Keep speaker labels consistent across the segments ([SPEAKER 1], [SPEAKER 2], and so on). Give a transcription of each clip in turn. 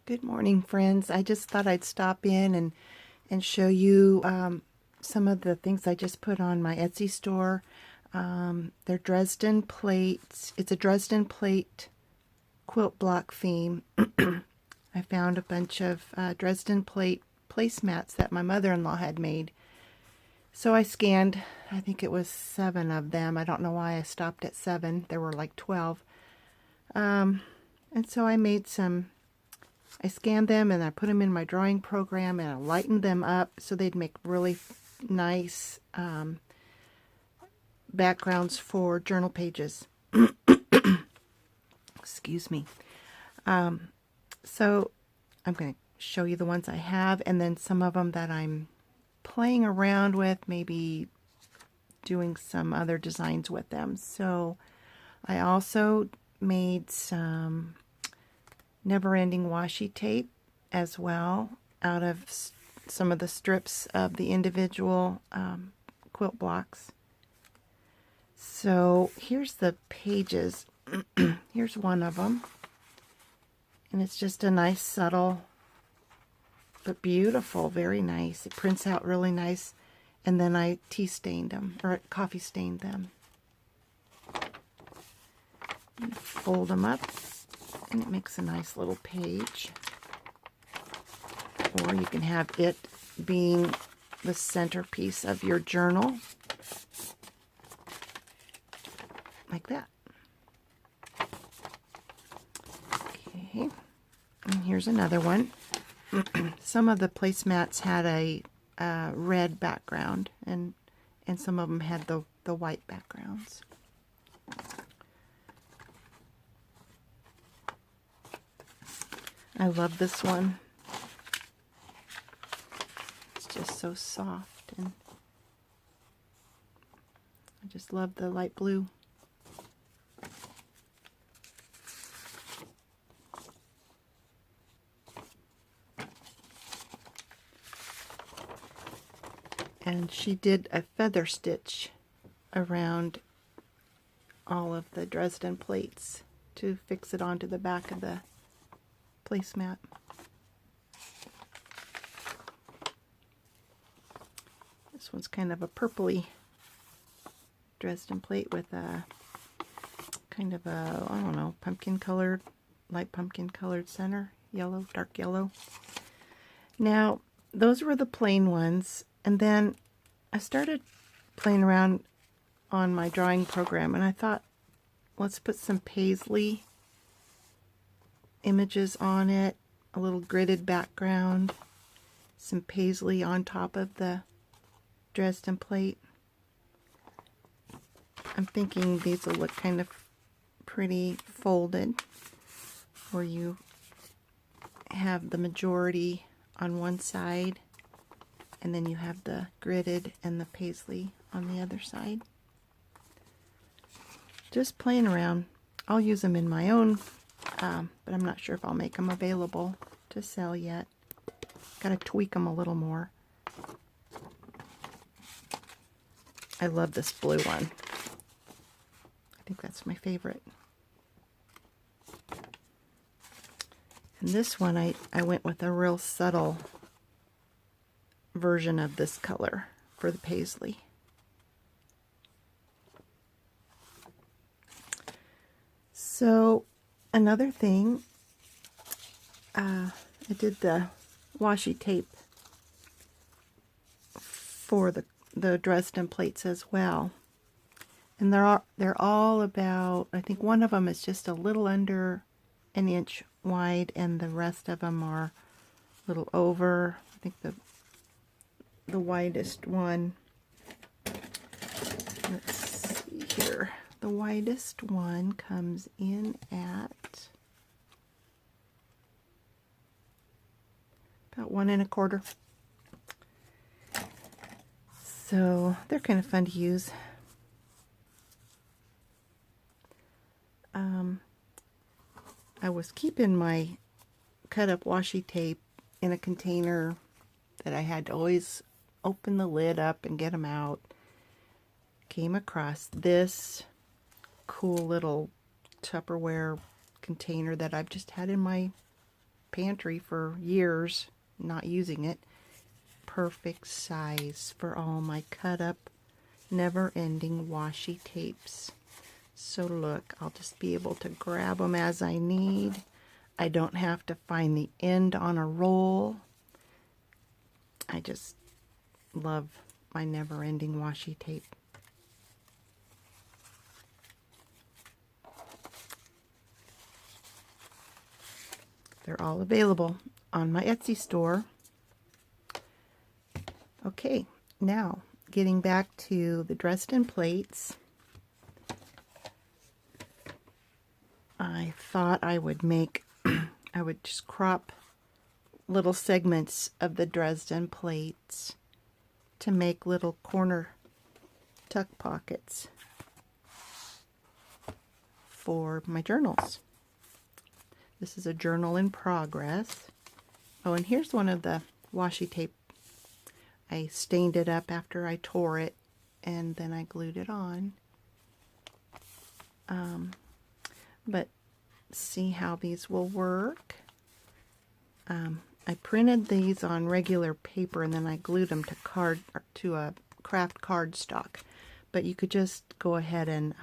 [SPEAKER 1] Good morning, friends. I just thought I'd stop in and show you some of the things I just put on my Etsy store. They're Dresden plates. It's a Dresden Plate Quilt Block theme. I found a bunch of Dresden Plate placemats that my mother-in-law had made. So I scanned, I think it was 7 of them. I don't know why I stopped at 7. There were like 12. And so I scanned them and I put them in my drawing program and I lightened them up so they'd make really nice backgrounds for journal pages. Excuse me. So I'm going to show you the ones I have and then some of them that I'm playing around with, maybe doing some other designs with them. So I also made some never-ending washi tape as well out of some of the strips of the individual quilt blocks. So here's the pages. Here's one of them, and it's just a nice, subtle but beautiful, very nice. It prints out really nice, and then I tea stained them, or coffee stained them. Fold them up and it makes a nice little page, or you can have it being the centerpiece of your journal like that. Okay, and here's another one. Some of the placemats had a red background and some of them had the white backgrounds. I love this one. It's just so soft, and I just love the light blue. And she did a feather stitch around all of the Dresden plates to fix it onto the back of the placemat. This one's kind of a purpley Dresden plate with a kind of a, I don't know, pumpkin colored, light pumpkin colored center, yellow, dark yellow. Now, those were the plain ones, and then I started playing around on my drawing program, and I thought, let's put some paisley images on it, a little gridded background, some paisley on top of the Dresden plate. I'm thinking these will look kind of pretty folded, where you have the majority on one side and then you have the gridded and the paisley on the other side. Just playing around. I'll use them in my own, but I'm not sure if I'll make them available to sell yet. Gotta tweak them a little more. I love this blue one. I think that's my favorite. And this one, I went with a real subtle version of this color for the paisley. So another thing, I did the washi tape for the Dresden plates as well, and they're all about, I think one of them is just a little under an inch wide, and the rest of them are a little over. I think the widest one, let's see here, the widest one comes in at about 1 1/4. So they're kind of fun to use. I was keeping my cut up washi tape in a container that I had to always open the lid up and get them out. Came across this cool little Tupperware container that I've just had in my pantry for years, not using it. Perfect size for all my cut up, never-ending washi tapes. So look, I'll just be able to grab them as I need. I don't have to find the end on a roll. I just love my never-ending washi tape. They're all available on my Etsy store. Okay, now getting back to the Dresden plates. I thought I would make, I would just crop little segments of the Dresden plates to make little corner tuck pockets for my journals. This is a journal in progress. Oh, and here's one of the washi tape. I stained it up after I tore it, and then I glued it on. But see how these will work. I printed these on regular paper, and then I glued them to a craft cardstock. But you could just go ahead and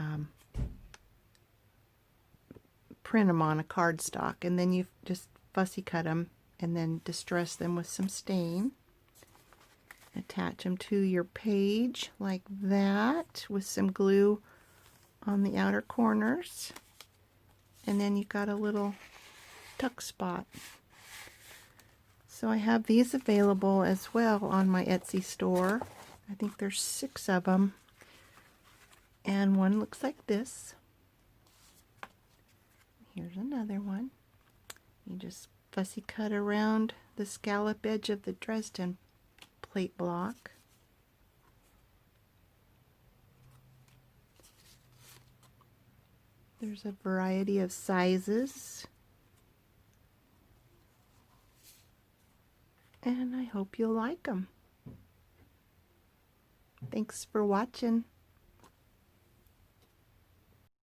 [SPEAKER 1] print them on a cardstock, and then you just fussy cut them and then distress them with some stain. Attach them to your page like that with some glue on the outer corners, and then you got a little tuck spot. So I have these available as well on my Etsy store. I think there's 6 of them, and one looks like this. Here's another one. You just fussy cut around the scallop edge of the Dresden Plate block. There's a variety of sizes, and I hope you'll like them. Thanks for watching.